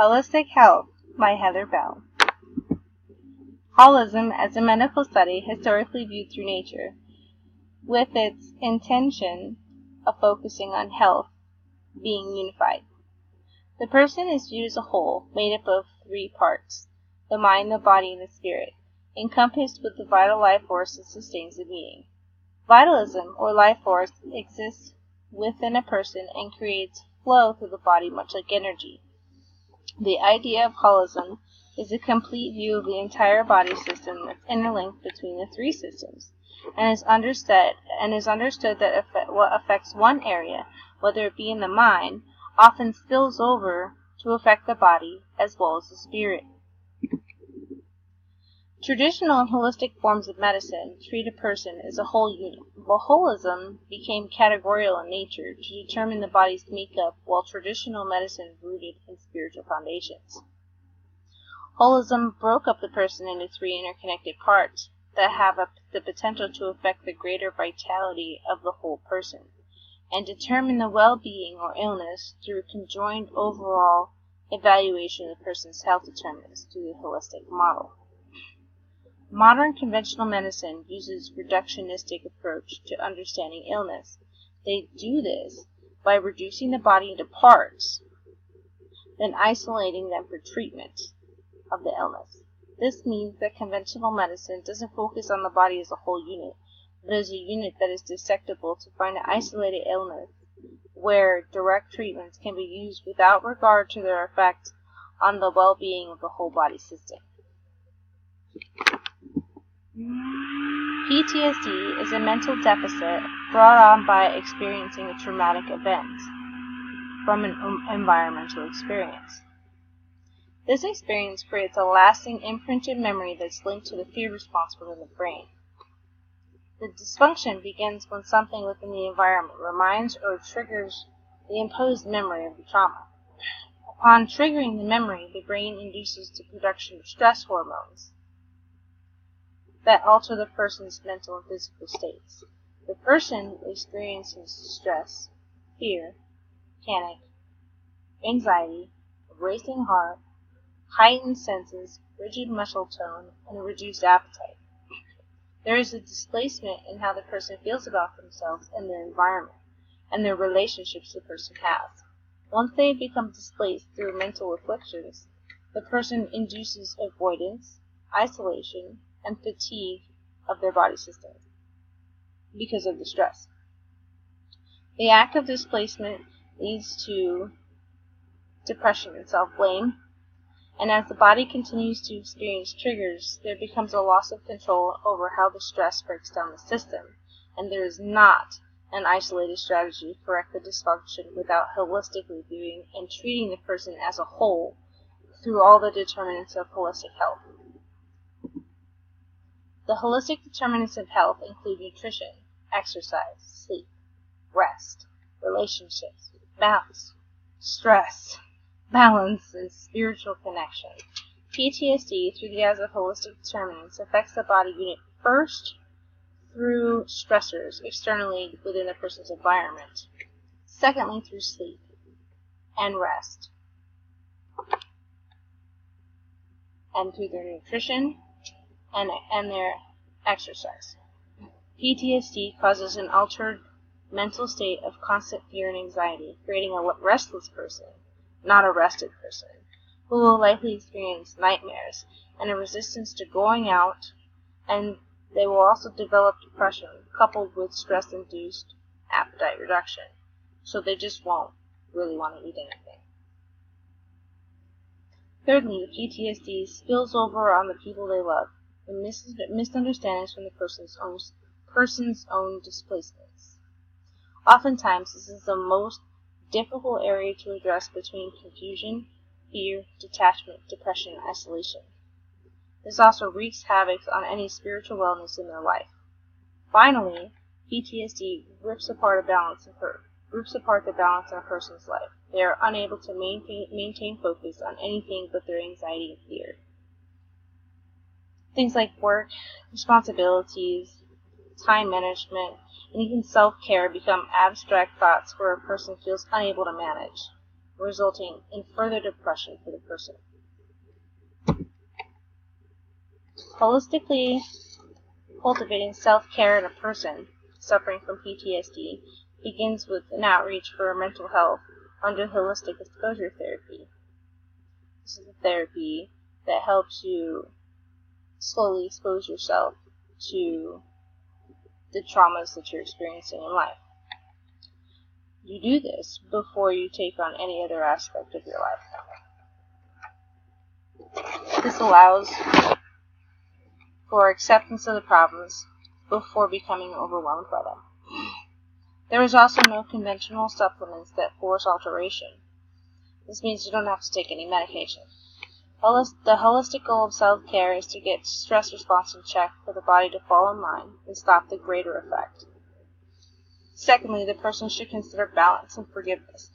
Holistic Health by Heather Bell. Holism as a medical study historically viewed through nature, with its intention of focusing on health being unified. The person is viewed as a whole, made up of three parts: the mind, the body, and the spirit, encompassed with the vital life force that sustains the being. Vitalism, or life force, exists within a person and creates flow through the body, much like energy. The idea of holism is a complete view of the entire body system that's interlinked between the three systems, and is understood that what affects one area, whether it be in the mind, often spills over to affect the body as well as the spirit. Traditional and holistic forms of medicine treat a person as a whole unit, while holism became categorical in nature to determine the body's makeup, while traditional medicine rooted in spiritual foundations. Holism broke up the person into three interconnected parts that have the potential to affect the greater vitality of the whole person, and determine the well-being or illness through conjoined overall evaluation of the person's health determinants through the holistic model. Modern conventional medicine uses a reductionistic approach to understanding illness. They do this by reducing the body into parts, then isolating them for treatment of the illness. This means that conventional medicine doesn't focus on the body as a whole unit, but as a unit that is dissectable to find an isolated illness where direct treatments can be used without regard to their effect on the well-being of the whole body system. PTSD is a mental deficit brought on by experiencing a traumatic event from an environmental experience. This experience creates a lasting imprinted memory that's linked to the fear response within the brain. The dysfunction begins when something within the environment reminds or triggers the imposed memory of the trauma. Upon triggering the memory, the brain induces the production of stress hormones that alter the person's mental and physical states. The person experiences stress, fear, panic, anxiety, a racing heart, heightened senses, rigid muscle tone, and a reduced appetite. There is a displacement in how the person feels about themselves and their environment, and their relationships the person has. Once they become displaced through mental afflictions, the person induces avoidance, isolation, and fatigue of their body system because of the stress. The act of displacement leads to depression and self-blame, and as the body continues to experience triggers, there becomes a loss of control over how the stress breaks down the system, and there is not an isolated strategy to correct the dysfunction without holistically viewing and treating the person as a whole through all the determinants of holistic health. The holistic determinants of health include nutrition, exercise, sleep, rest, relationships, balance, stress, balance, and spiritual connection. PTSD, through the eyes of holistic determinants, affects the body unit first through stressors externally within the person's environment, secondly through sleep and rest, and through their nutrition and their exercise. PTSD causes an altered mental state of constant fear and anxiety, creating a restless person, not a rested person, who will likely experience nightmares and a resistance to going out, and they will also develop depression coupled with stress-induced appetite reduction, so they just won't really want to eat anything. Thirdly, the PTSD spills over on the people they love, and misunderstandings from the person's own displacements. Oftentimes, this is the most difficult area to address between confusion, fear, detachment, depression, and isolation. This also wreaks havoc on any spiritual wellness in their life. Finally, PTSD rips apart the balance in a person's life. They are unable to maintain focus on anything but their anxiety and fear. Things like work, responsibilities, time management, and even self-care become abstract thoughts where a person feels unable to manage. resulting in further depression for the person. Holistically cultivating self-care in a person suffering from PTSD begins with an outreach for mental health under holistic exposure therapy. This is a therapy that helps you slowly expose yourself to the traumas that you're experiencing in life. You do this before you take on any other aspect of your life. This allows for acceptance of the problems before becoming overwhelmed by them. There is also no conventional supplements that force alteration. This means you don't have to take any medication. The holistic goal of self-care is to get stress response in check for the body to fall in line and stop the greater effect. Secondly, the person should consider balance and forgiveness.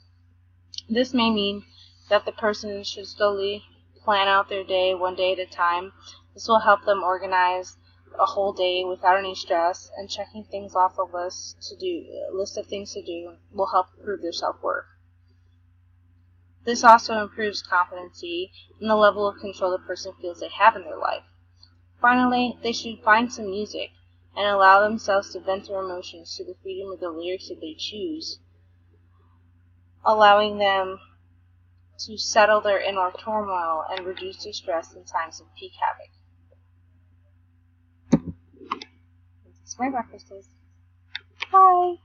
This may mean that the person should slowly plan out their day one day at a time. This will help them organize a whole day without any stress, and checking things off a list of things to do will help improve their self-worth. This also improves competency and the level of control the person feels they have in their life. Finally, they should find some music and allow themselves to vent their emotions to the freedom of the lyrics that they choose, allowing them to settle their inner turmoil and reduce their stress in times of peak havoc. This is my breakfast. Bye!